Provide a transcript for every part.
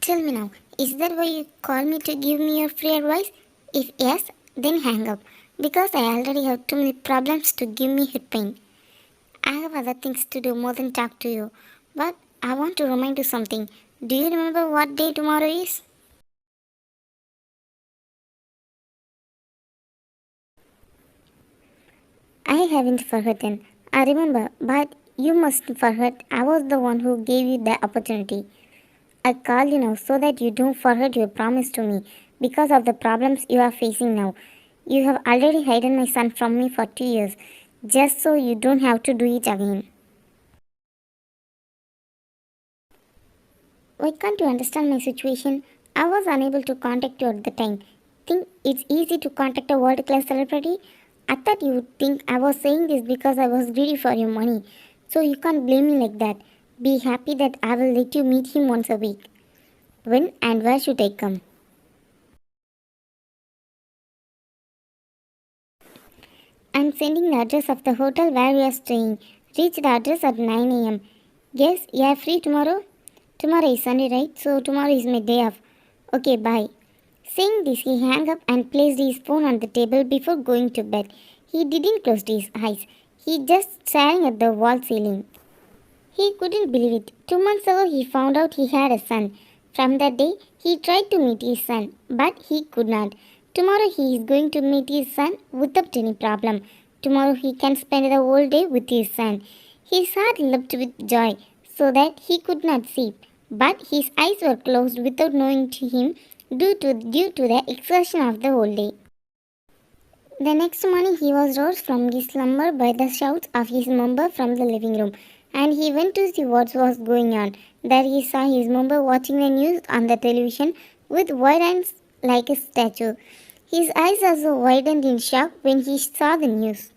Tell me now, is that why you call me to give me your free advice? If yes, then hang up. Because I already have too many problems to give me head pain. I have other things to do more than talk to you. But I want to remind you something. Do you remember what day tomorrow is? I haven't forgotten. I remember, but you must forget I was the one who gave you the opportunity. I call you now so that you don't forget your promise to me because of the problems you are facing now. You have already hidden my son from me for 2 years, just so you don't have to do it again. Why can't you understand my situation? I was unable to contact you at the time. Think it's easy to contact a world class celebrity? I thought you would think I was saying this because I was greedy for your money. So you can't blame me like that. Be happy that I will let you meet him once a week. When and where should I come? I'm sending the address of the hotel where we are staying. Reach the address at 9 am. Yes, you are free tomorrow? Tomorrow is Sunday, right? So tomorrow is my day off. Okay, bye. Saying this, he hung up and placed his phone on the table before going to bed. He didn't close his eyes. He just staring at the wall ceiling. He couldn't believe it. 2 months ago, he found out he had a son. From that day, he tried to meet his son, but he could not. Tomorrow, he is going to meet his son without any problem. Tomorrow, he can spend the whole day with his son. His heart leapt with joy, so that he could not see, but his eyes were closed without knowing to him due to the exertion of the whole day. The next morning he was roused from his slumber by the shouts of his mother from the living room, and he went to see what was going on. There he saw his mother watching the news on the television with wide eyes like a statue. His eyes also widened in shock when he saw the news.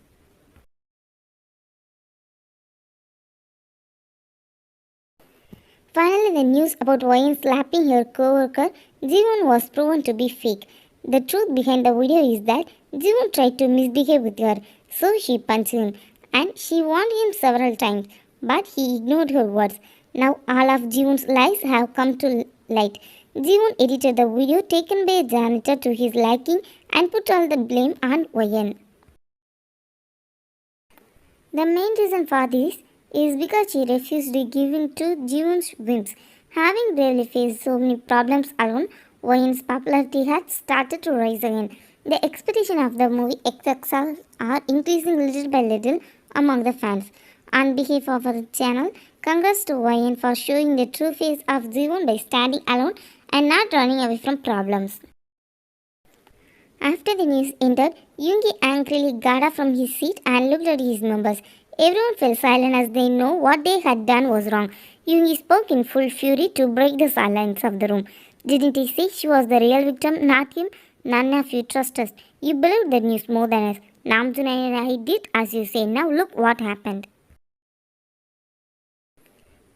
Finally, the news about Ryan slapping her co-worker Jiwon was proven to be fake. The truth behind the video is that Jiwon tried to misbehave with her, so she punched him, and she warned him several times, but he ignored her words. Now all of Jiwon's lies have come to light. Jiwon edited the video taken by a janitor to his liking and put all the blame on Ryan. The main reason for this is because she refused to give in to Jiwon's whims. Having really faced so many problems alone, Wayne's popularity had started to rise again. The expectation of the movie XXL are increasing little by little among the fans. On behalf of our channel, congrats to Wayne for showing the true face of Jiwon by standing alone and not running away from problems. After the news ended, Yoongi angrily got up from his seat and looked at his members. Everyone fell silent as they know what they had done was wrong. Yoongi spoke in full fury to break the silence of the room. Didn't he say she was the real victim, not him? None of you trust us. You believe the news more than us. Namjoon and I did as you say. Now look what happened.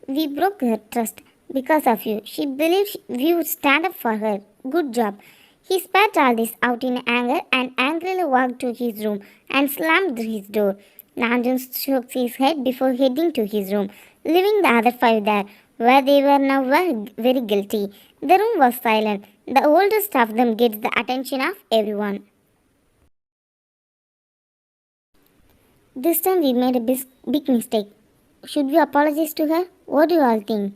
We broke her trust because of you. She believed we would stand up for her. Good job. He spat all this out in anger and angrily walked to his room and slammed his door. Namjoon shook his head before heading to his room, leaving the other five there, where they were now very guilty. The room was silent. The oldest of them gets the attention of everyone. This time we made a big mistake. Should we apologize to her? What do you all think?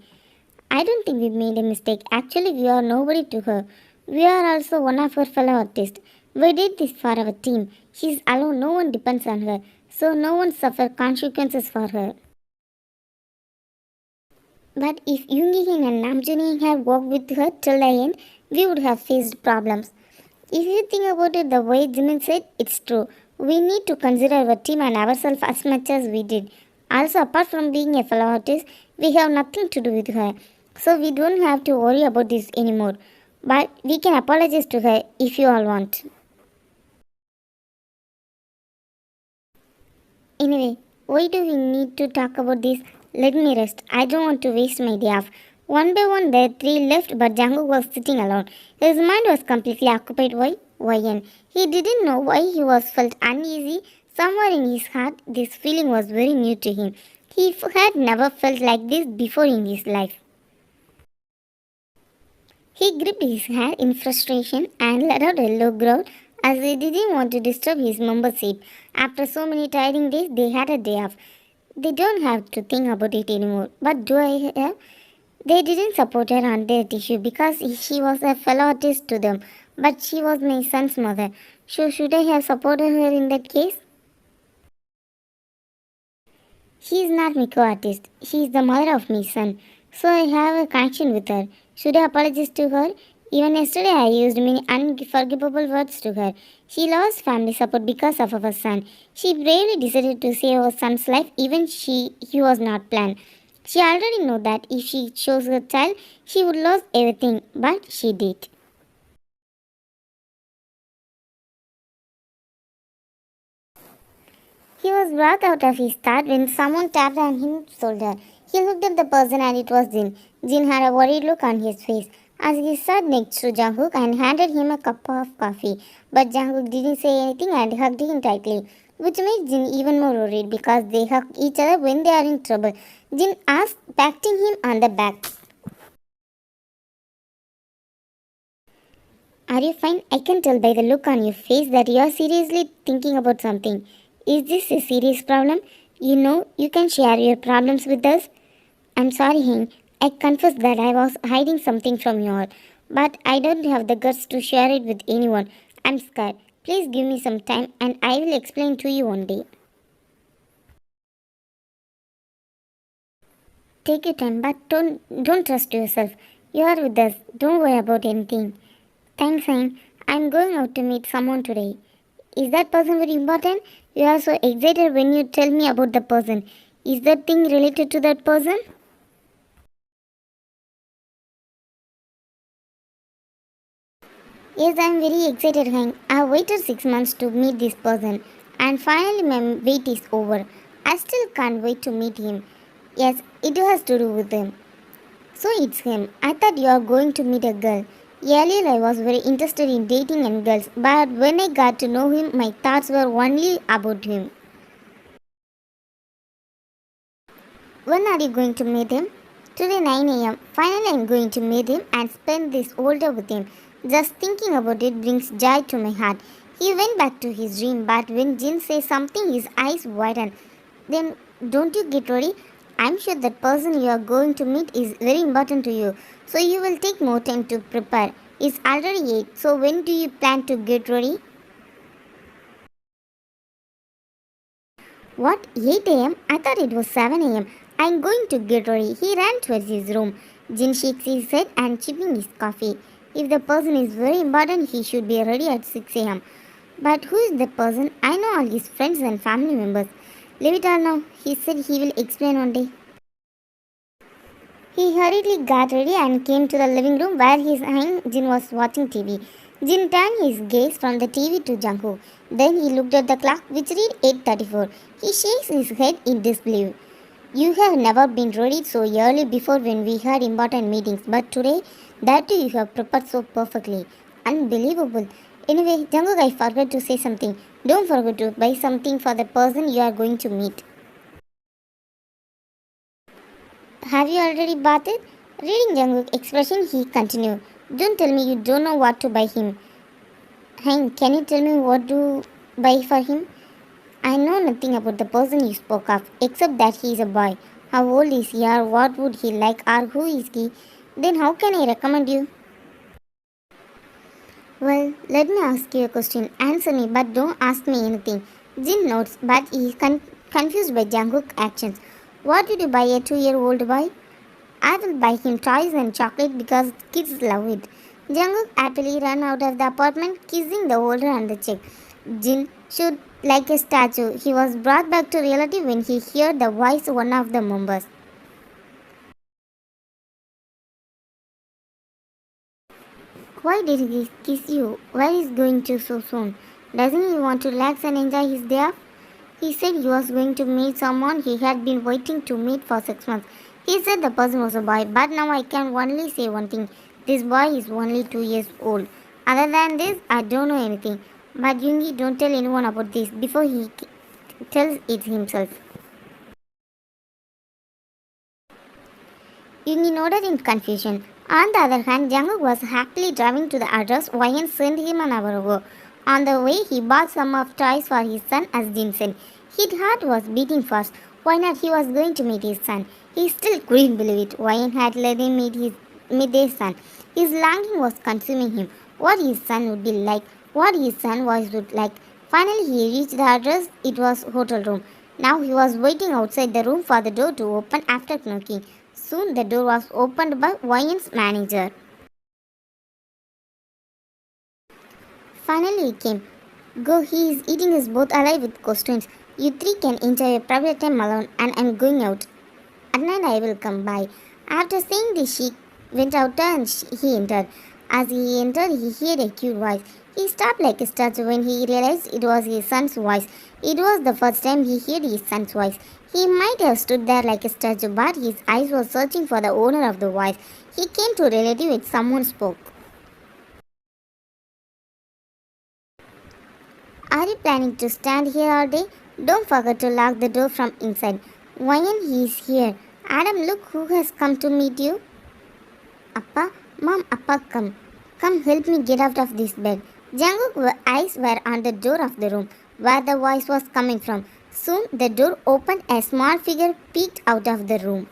I don't think we made a mistake. Actually, we are nobody to her. We are also one of her fellow artists. We did this for our team. She's alone, no one depends on her. So no one suffers consequences for her. But if Yoongi and Namjoon had worked with her till the end, we would have faced problems. If you think about it the way Jimin said, it's true. We need to consider our team and ourselves as much as we did. Also, apart from being a fellow artist, we have nothing to do with her. So we don't have to worry about this anymore. But we can apologize to her if you all want. Anyway, why do we need to talk about this? Let me rest. I don't want to waste my day off. One by one, the three left, but Jungkook was sitting alone. His mind was completely occupied by Wyan. He didn't know why he was felt uneasy. Somewhere in his heart, this feeling was very new to him. He had never felt like this before in his life. He gripped his hair in frustration and let out a low growl as he didn't want to disturb his membership. After so many tiring days, they had a day off. They don't have to think about it anymore. But do I have? They didn't support her on that issue because she was a fellow artist to them. But she was my son's mother. So should I have supported her in that case? She is not my co-artist. She is the mother of my son. So I have a connection with her. Should I apologize to her? Even yesterday I used many unforgivable words to her. She lost family support because of our son. She bravely decided to save our son's life even he was not planned. She already knew that if she chose her child, she would lose everything, but she did. He was brought out of his thought when someone tapped on his shoulder. He looked at the person and it was Jin. Jin had a worried look on his face as he sat next to Jungkook and handed him a cup of coffee. But Jungkook didn't say anything and hugged him tightly, which made Jin even more worried because they hug each other when they are in trouble. Jin asked, patting him on the back. Are you fine? I can tell by the look on your face that you are seriously thinking about something. Is this a serious problem? You know, you can share your problems with us. I'm sorry, Hing. I confess that I was hiding something from you all, but I don't have the guts to share it with anyone. I'm scared. Please give me some time and I will explain to you one day. Take your time, but don't trust yourself. You are with us. Don't worry about anything. Thanks, Hein. I'm going out to meet someone today. Is that person very important? You are so excited when you tell me about the person. Is that thing related to that person? Yes, I'm very excited, Hank. I waited 6 months to meet this person, and finally my wait is over. I still can't wait to meet him. Yes, it has to do with him. So it's him. I thought you are going to meet a girl. Earlier, I was very interested in dating and girls, but when I got to know him, my thoughts were only about him. When are you going to meet him? Today 9 a.m. Finally, I'm going to meet him and spend this whole day with him. Just thinking about it brings joy to my heart. He went back to his dream, but when Jin says something, his eyes widen. Then, don't you get ready? I'm sure that person you are going to meet is very important to you, so you will take more time to prepare. It's already 8, so when do you plan to get ready? What? 8 a.m.? I thought it was 7 a.m. I'm going to get ready. He ran towards his room. Jin shakes his head and sipping his coffee. If the person is very important, he should be ready at 6 a.m. But who is the person? I know all his friends and family members. Leave it all now. He said he will explain one day. He hurriedly got ready and came to the living room where his aunt Jin was watching TV. Jin turned his gaze from the TV to Jungkook. Then he looked at the clock which read 8:34. He shakes his head in disbelief. You have never been ready so early before when we had important meetings, but today, that too you have prepared so perfectly. Unbelievable. Anyway, Jungkook, I forgot to say something. Don't forget to buy something for the person you are going to meet. Have you already bought it? Reading Jungkook's expression, he continued. Don't tell me you don't know what to buy him. Hank, can you tell me what to buy for him? I know nothing about the person you spoke of, except that he is a boy. How old is he or what would he like or who is he? Then how can I recommend you? Well, let me ask you a question. Answer me, but don't ask me anything. Jin nods, but he is confused by Jungkook's actions. What did you buy a 2-year-old boy? I will buy him toys and chocolate because kids love it. Jungkook happily ran out of the apartment, kissing the older on the cheek. Jin stood like a statue. He was brought back to reality when he heard the voice of one of the members. Why did he kiss you? Why is going to so soon? Doesn't he want to relax and enjoy his day off? He said he was going to meet someone he had been waiting to meet for 6 months. He said the person was a boy, but now I can only say one thing. This boy is only 2 years old. Other than this, I don't know anything. But Yoongi, don't tell anyone about this before he tells it himself. Yoongi nodded in confusion. On the other hand, Jungkook was happily driving to the address Wyan sent him an hour ago. On the way, he bought some of toys for his son as Jinsen. His heart was beating fast. Why not he was going to meet his son? He still couldn't believe it. Wyan had let him meet their son. His longing was consuming him. What his son would be like, what his son was would like. Finally, he reached the address. It was hotel room. Now he was waiting outside the room for the door to open after knocking. Soon the door was opened by Wyan's manager. Finally he came. Go, he is eating us both alive with costumes. You three can enjoy your private time alone and I am going out. At night I will come by. After saying this, she went out and he entered. As he entered, he heard a cute voice. He stopped like a statue when he realized it was his son's voice. It was the first time he heard his son's voice. He might have stood there like a statue, but his eyes were searching for the owner of the voice. He came to relative with someone spoke. Are you planning to stand here all day? Don't forget to lock the door from inside. Wyan, he is here. Adam, look who has come to meet you. Appa, Mom, Appa, come. Come help me get out of this bed. Jungkook's eyes were on the door of the room, where the voice was coming from. Soon the door opened, a small figure peeked out of the room.